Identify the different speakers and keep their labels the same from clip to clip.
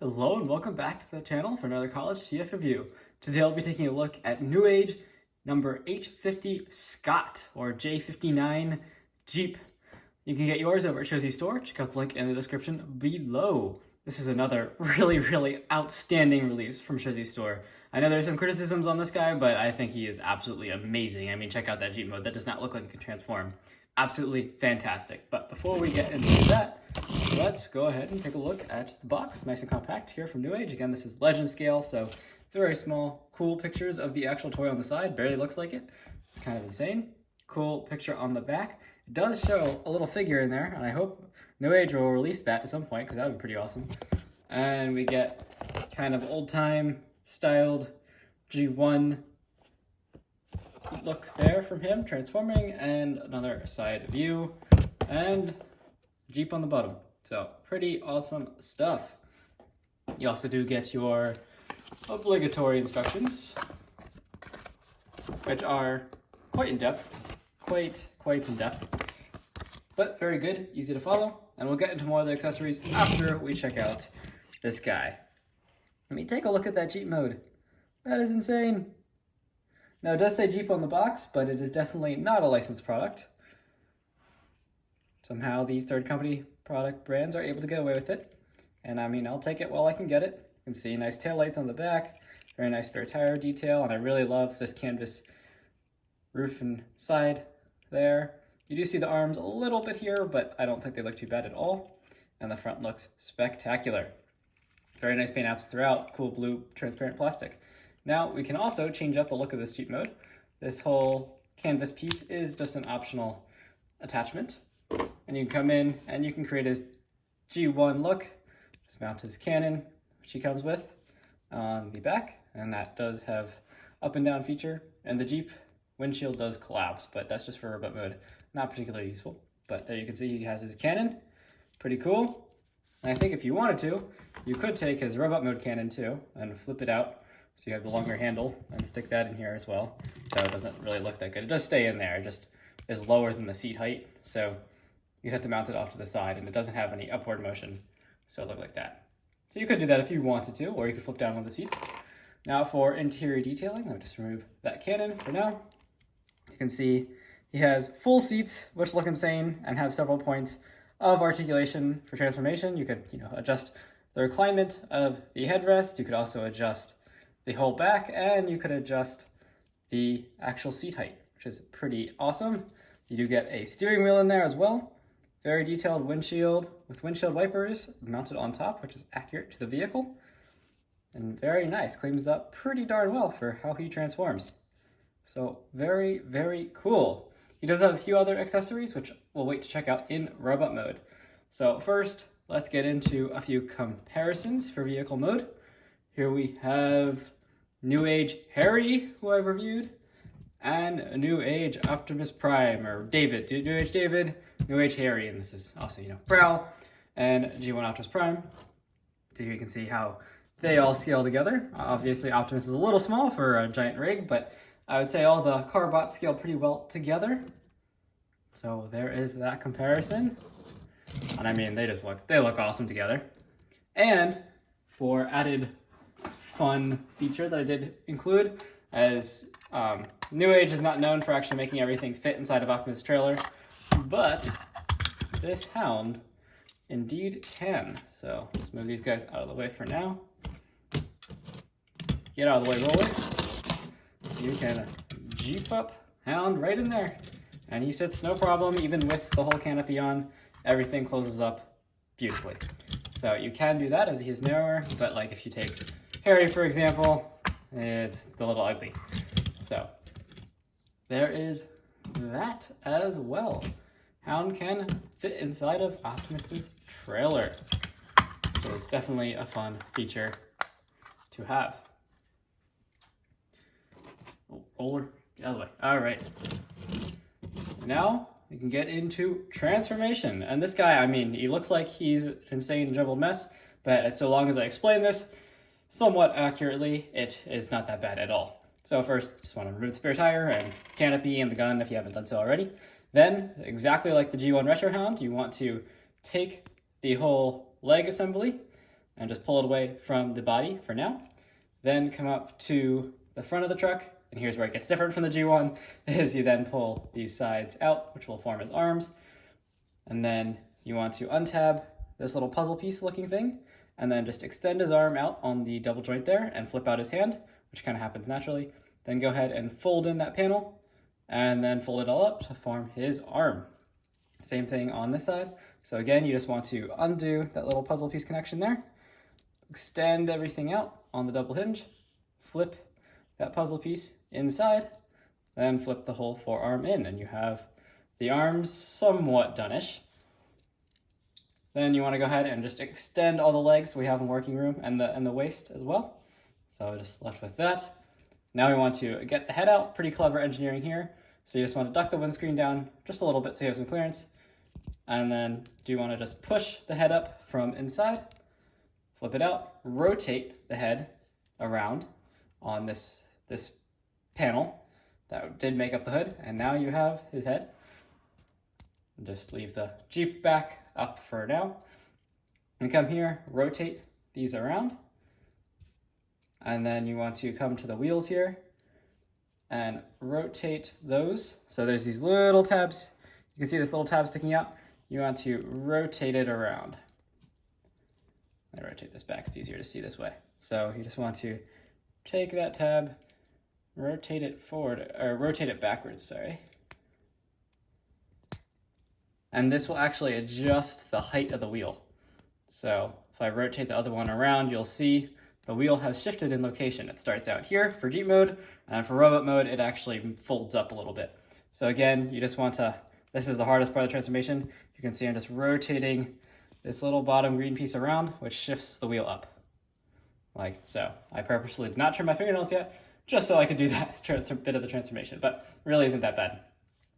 Speaker 1: Hello and welcome back to the channel for another college TF review. Today I'll be taking a look at NEWAGE number H50 Scott or J59 Jeep. You can get yours over at Shozy Store. Check out the link in the description below. This is another really outstanding release from Shozy Store. I know there's some criticisms on this guy, but I think he is absolutely amazing. I mean, check out that Jeep mode. That does not look like it can transform. Absolutely fantastic. But before we get into that, let's go ahead and take a look at the box. Nice and compact here from NEWAGE. Again, this is legend scale, so very small, cool pictures of the actual toy on the side. Barely looks like it. It's kind of insane. Cool picture on the back. It does show a little figure in there, and I hope NEWAGE will release that at some point, because that would be pretty awesome. And we get kind of old-time styled G1 look there from him, transforming, and another side view, and Jeep on the bottom. So pretty awesome stuff. You also do get your obligatory instructions, which are quite in depth, quite in depth, but very good, easy to follow. And we'll get into more of the accessories after we check out this guy. Let me take a look at that Jeep mode. That is insane. Now it does say Jeep on the box, but it is definitely not a licensed product. Somehow these third-company product brands are able to get away with it. And I mean, I'll take it while I can get it. You can see nice taillights on the back, very nice spare tire detail, and I really love this canvas roof and side there. You do see the arms a little bit here, but I don't think they look too bad at all. And the front looks spectacular. Very nice paint apps throughout, cool blue transparent plastic. Now we can also change up the look of this Jeep mode. This whole canvas piece is just an optional attachment. And you can come in and you can create a G1 look. Just mount his cannon, which he comes with on the back. And that does have up and down feature. And the Jeep windshield does collapse, but that's just for robot mode. Not particularly useful. But there you can see he has his cannon. Pretty cool. And I think if you wanted to, you could take his robot mode cannon too and flip it out. So you have the longer handle and stick that in here as well. So it doesn't really look that good. It does stay in there, it just is lower than the seat height. So you'd have to mount it off to the side, and it doesn't have any upward motion. So it looked like that. So you could do that if you wanted to, or you could flip down one of the seats. Now for interior detailing, I'll just remove that cannon for now. You can see he has full seats, which look insane and have several points of articulation for transformation. You could, adjust the reclinement of the headrest. You could also adjust the whole back, and you could adjust the actual seat height, which is pretty awesome. You do get a steering wheel in there as well. Very detailed windshield with windshield wipers mounted on top, which is accurate to the vehicle. And very nice, cleans up pretty darn well for how he transforms. So very cool. He does have a few other accessories, which we'll wait to check out in robot mode. So first, let's get into a few comparisons for vehicle mode. Here we have NEWAGE Harry, who I've reviewed, and NEWAGE Optimus Prime, or David. NEWAGE David, NEWAGE Harry, and this is also, Prowl, and G1 Optimus Prime. So here you can see how they all scale together. Obviously, Optimus is a little small for a giant rig, but I would say all the carbots scale pretty well together. So there is that comparison. And I mean, they look awesome together. And for added fun feature that I did include, as NEWAGE is not known for actually making everything fit inside of Optimus' trailer, but this Hound indeed can. So let's move these guys out of the way for now. Get out of the way, roller. You can Jeep up Hound right in there, and he sits no problem, even with the whole canopy on. Everything closes up beautifully. So you can do that as he is narrower, but like if you take Harry, for example, it's a little ugly. So there is that as well. Hound can fit inside of Optimus's trailer. So it's definitely a fun feature to have. Roller, get out of the way. All right. Now we can get into transformation. And this guy, I mean, he looks like he's an insane jumbled mess, but so long as I explain this somewhat accurately, it is not that bad at all. So first, just want to remove the spare tire and canopy and the gun if you haven't done so already. Then, exactly like the G1 Retro Hound, you want to take the whole leg assembly, and just pull it away from the body for now. Then come up to the front of the truck, and here's where it gets different from the G1, is you then pull these sides out, which will form as arms. And then you want to untab this little puzzle piece looking thing, and then just extend his arm out on the double joint there and flip out his hand, which kind of happens naturally. Then go ahead and fold in that panel, and then fold it all up to form his arm. Same thing on this side. So again, you just want to undo that little puzzle piece connection there, extend everything out on the double hinge, flip that puzzle piece inside, then flip the whole forearm in, and you have the arms somewhat done-ish. Then you want to go ahead and just extend all the legs so we have them working room, and the waist as well. So just left with that. Now we want to get the head out. Pretty clever engineering here. So you just want to duck the windscreen down just a little bit so you have some clearance. And then do you want to just push the head up from inside, flip it out, rotate the head around on this panel that did make up the hood, and now you have his head. Just leave the Jeep back up for now. And come here, rotate these around. And then you want to come to the wheels here and rotate those. So there's these little tabs. You can see this little tab sticking out. You want to rotate it around. I rotate this back, it's easier to see this way. So you just want to take that tab, rotate it forward, or rotate it backwards, sorry. And this will actually adjust the height of the wheel. So if I rotate the other one around, you'll see the wheel has shifted in location. It starts out here for Jeep mode, and for robot mode, it actually folds up a little bit. So again, you just want to, this is the hardest part of the transformation. You can see I'm just rotating this little bottom green piece around, which shifts the wheel up. Like so. I purposely did not trim my fingernails yet, just so I could do that bit of the transformation, but really isn't that bad.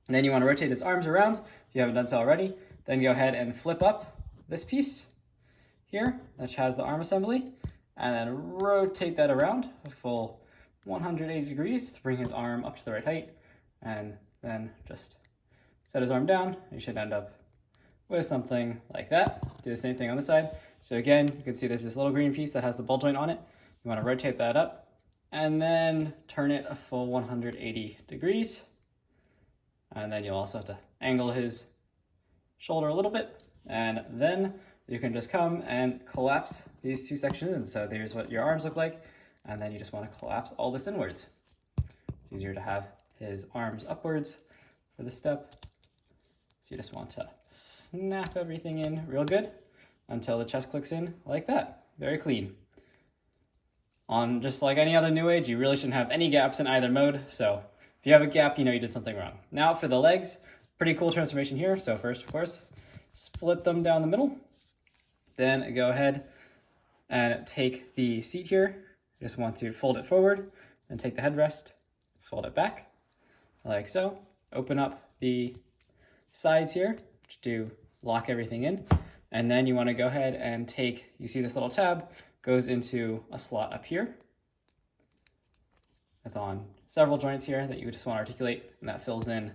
Speaker 1: And then you want to rotate his arms around, if you haven't done so already. Then go ahead and flip up this piece here, which has the arm assembly, and then rotate that around a full 180 degrees to bring his arm up to the right height, and then just set his arm down. You should end up with something like that. Do the same thing on this side. So again, you can see there's this little green piece that has the ball joint on it. You want to rotate that up, and then turn it a full 180 degrees. And then you'll also have to angle his shoulder a little bit, and then you can just come and collapse these two sections in. So there's what your arms look like, and then you just want to collapse all this inwards. It's easier to have his arms upwards for this step. So you just want to snap everything in real good until the chest clicks in like that. Very clean. On just like any other New Age, you really shouldn't have any gaps in either mode. So if you have a gap, you know you did something wrong. Now for the legs, pretty cool transformation here. So first, of course, split them down the middle. Then go ahead and take the seat here. You just want to fold it forward and take the headrest, fold it back like so. Open up the sides here to lock everything in. And then you want to go ahead and take, you see this little tab goes into a slot up here. It's on several joints here that you just want to articulate, and that fills in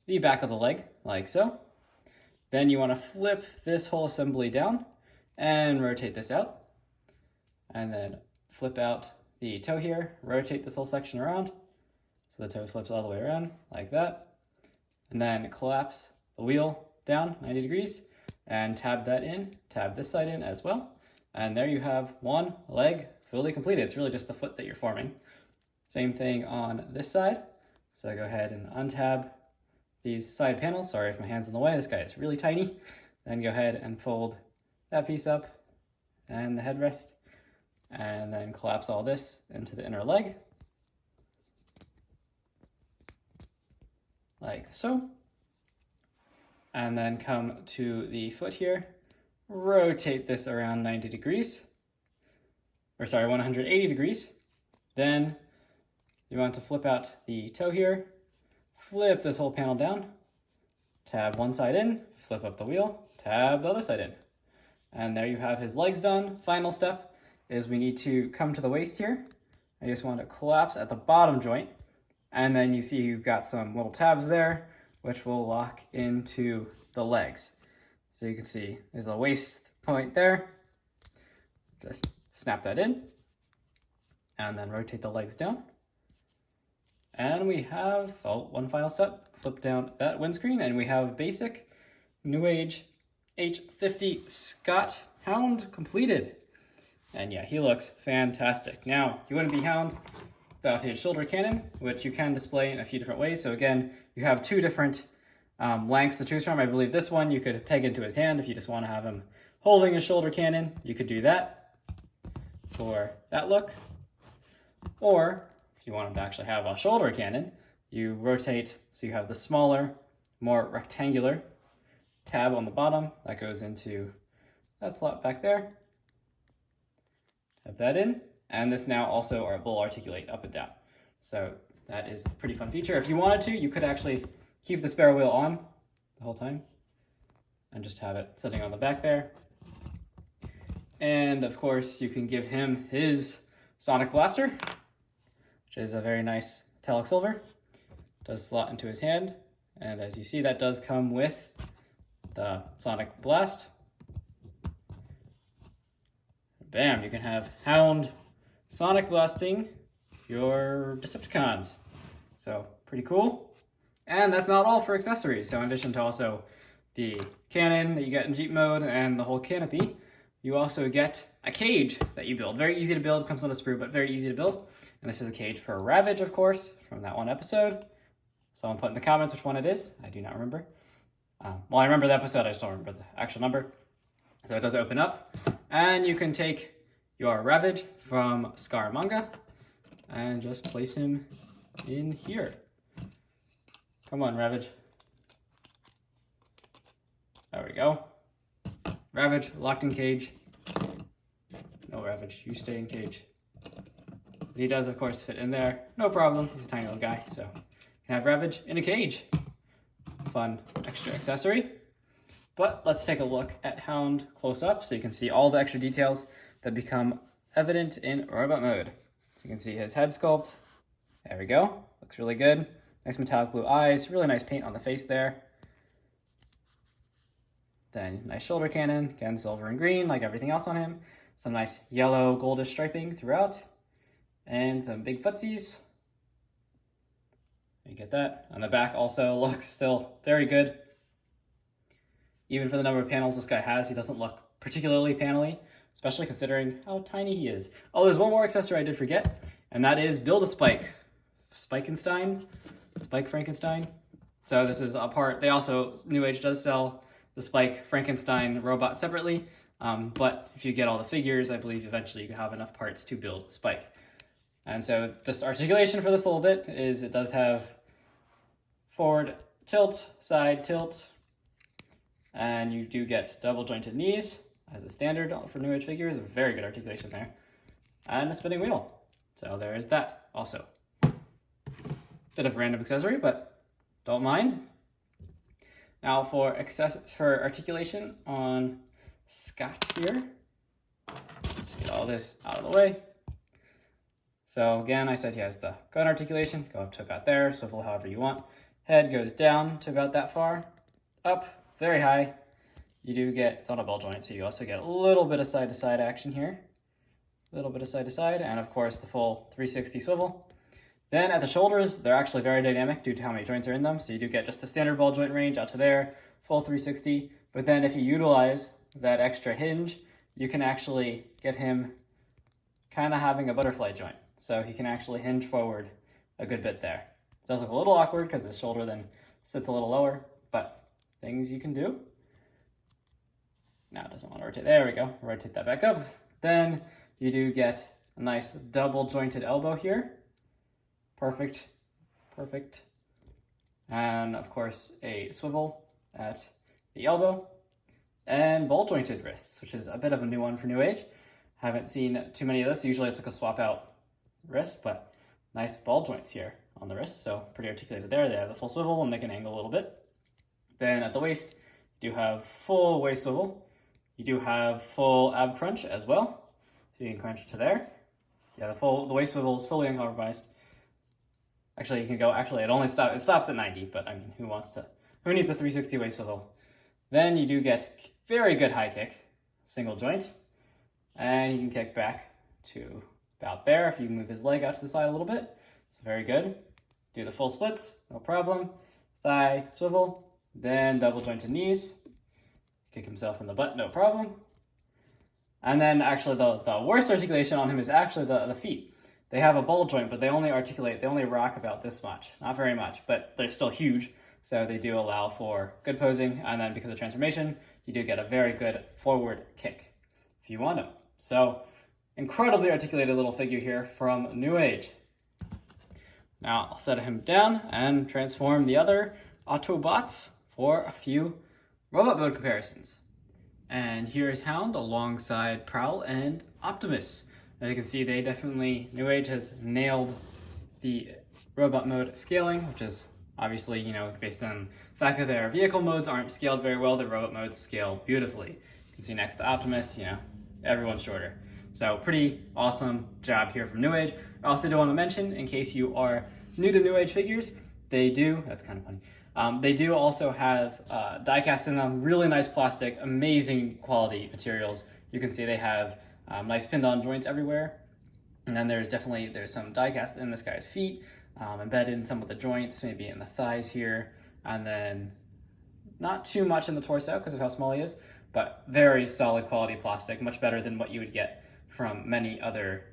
Speaker 1: the back of the leg like so. Then you want to flip this whole assembly down and rotate this out, and then flip out the toe here, rotate this whole section around so the toe flips all the way around like that, and then collapse the wheel down 90 degrees and tab that in, tab this side in as well, and there you have one leg fully completed. It's really just the foot that you're forming. Same thing on this side. So go ahead and untab these side panels. Sorry if my hand's in the way, this guy is really tiny. Then go ahead and fold that piece up and the headrest, and then collapse all this into the inner leg like so. And then come to the foot here, rotate this around 90 degrees, or sorry, 180 degrees. Then you want to flip out the toe here, flip this whole panel down, tab one side in, flip up the wheel, tab the other side in. And there you have his legs done. Final step is we need to come to the waist here. I just want to collapse at the bottom joint, and then you see you've got some little tabs there which will lock into the legs. So you can see there's a waist point there. Just snap that in and then rotate the legs down. And we have, so one final step, flip down that windscreen, and we have basic NEWAGE H50 Scott Hound completed. And yeah, he looks fantastic. Now, you wouldn't be Hound without his shoulder cannon, which you can display in a few different ways. So again, you have two different lengths to choose from. I believe this one you could peg into his hand if you just want to have him holding his shoulder cannon. You could do that for that look. Or if you want him to actually have a shoulder cannon, you rotate so you have the smaller, more rectangular tab on the bottom that goes into that slot back there. Have that in, and this now also will articulate up and down. So that is a pretty fun feature. If you wanted to, you could actually keep the spare wheel on the whole time and just have it sitting on the back there. And of course, you can give him his sonic blaster, which is a very nice metallic silver. Does slot into his hand, and as you see, that does come with the sonic blast. Bam, you can have Hound sonic blasting your Decepticons. So pretty cool. And that's not all for accessories. So in addition to also the cannon that you get in Jeep mode and the whole canopy, you also get a cage that you build. Very easy to build, comes on a sprue, but very easy to build. And this is a cage for Ravage, of course, from that one episode. Someone put in the comments which one it is. I do not remember. Well, I remember the episode, I just don't remember the actual number. So it does open up, and you can take your Ravage from Scaramanga and just place him in here. Come on, Ravage. There we go. Ravage, locked in cage. No, Ravage, you stay in cage. But he does, of course, fit in there. No problem, he's a tiny little guy, so you can have Ravage in a cage. Fun extra accessory. But let's take a look at Hound close up so you can see all the extra details that become evident in robot mode. So you can see his head sculpt. There we go. Looks really good. Nice metallic blue eyes. Really nice paint on the face there. Then nice shoulder cannon. Again, silver and green like everything else on him. Some nice yellow goldish striping throughout. And some big footsies. You get that. On the back also looks still very good. Even for the number of panels this guy has, he doesn't look particularly panely, especially considering how tiny he is. Oh, there's one more accessory I did forget, and that is Build-A-Spike. Spikenstein? Spike Frankenstein? So this is a part, they also, NEWAGE does sell the Spike Frankenstein robot separately, but if you get all the figures, I believe eventually you can have enough parts to build Spike. And so just articulation for this little bit is it does have forward tilt, side tilt, and you do get double jointed knees as a standard for NEWAGE figures. Very good articulation there. And a spinning wheel. So there is that also. Bit of random accessory, but don't mind. Now for articulation on Scott here. Let's get all this out of the way. So again, I said he has the gun articulation. Go up to about there, swivel however you want. Head goes down to about that far. Up. Very high. You do get, it's on a ball joint, so you also get a little bit of side-to-side action here. A little bit of side-to-side, and of course the full 360 swivel. Then at the shoulders, they're actually very dynamic due to how many joints are in them, so you do get just a standard ball joint range out to there, full 360. But then if you utilize that extra hinge, you can actually get him kind of having a butterfly joint. So he can actually hinge forward a good bit there. It does look a little awkward because his shoulder then sits a little lower, but things you can do. Now it doesn't want to rotate. There we go. Rotate that back up. Then you do get a nice double jointed elbow here. Perfect. Perfect. And of course a swivel at the elbow. And ball jointed wrists, which is a bit of a new one for NEWAGE. Haven't seen too many of this. Usually it's like a swap out wrist, but nice ball joints here on the wrist. So pretty articulated there. They have the full swivel and they can angle a little bit. Then at the waist, you do have full waist swivel. You do have full ab crunch as well. So you can crunch to there. Yeah, the waist swivel is fully uncompromised. Actually, you can go, it stops at 90, but I mean, who needs a 360 waist swivel? Then you do get very good high kick, single joint. And he can kick back to about there if you move his leg out to the side a little bit. So very good. Do the full splits, no problem. Thigh swivel, then double jointed knees. Kick himself in the butt, no problem. And then actually the worst articulation on him is actually the feet. They have a ball joint, but they only rock about this much. Not very much, but they're still huge. So they do allow for good posing. And then because of transformation, you do get a very good forward kick if you want to. So incredibly articulated little figure here from NEWAGE. Now I'll set him down and transform the other Autobots for a few robot mode comparisons. And here's Hound alongside Prowl and Optimus. As you can see, NEWAGE has nailed the robot mode scaling, which is obviously, based on the fact that their vehicle modes aren't scaled very well, the robot modes scale beautifully. You can see next to Optimus, everyone's shorter. So pretty awesome job here from NEWAGE. I also do want to mention, in case you are new to NEWAGE figures, that's kind of funny, they do also have die cast in them, really nice plastic, amazing quality materials. You can see they have nice pinned on joints everywhere. And then there's some die cast in this guy's feet, embedded in some of the joints, maybe in the thighs here, and then not too much in the torso because of how small he is, but very solid quality plastic, much better than what you would get from many other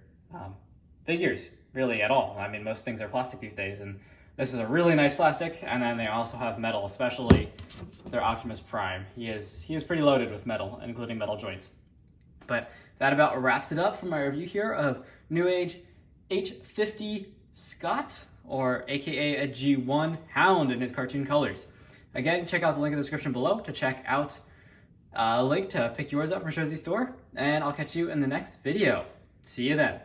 Speaker 1: figures, really at all. I mean, most things are plastic these days, and this is a really nice plastic, and then they also have metal, especially their Optimus Prime. He is pretty loaded with metal, including metal joints. But that about wraps it up for my review here of NEWAGE H50 Scott, or aka a G1 Hound in his cartoon colors. Again, check out the link in the description below to check out a link to pick yours up from Showzy Store, and I'll catch you in the next video. See you then.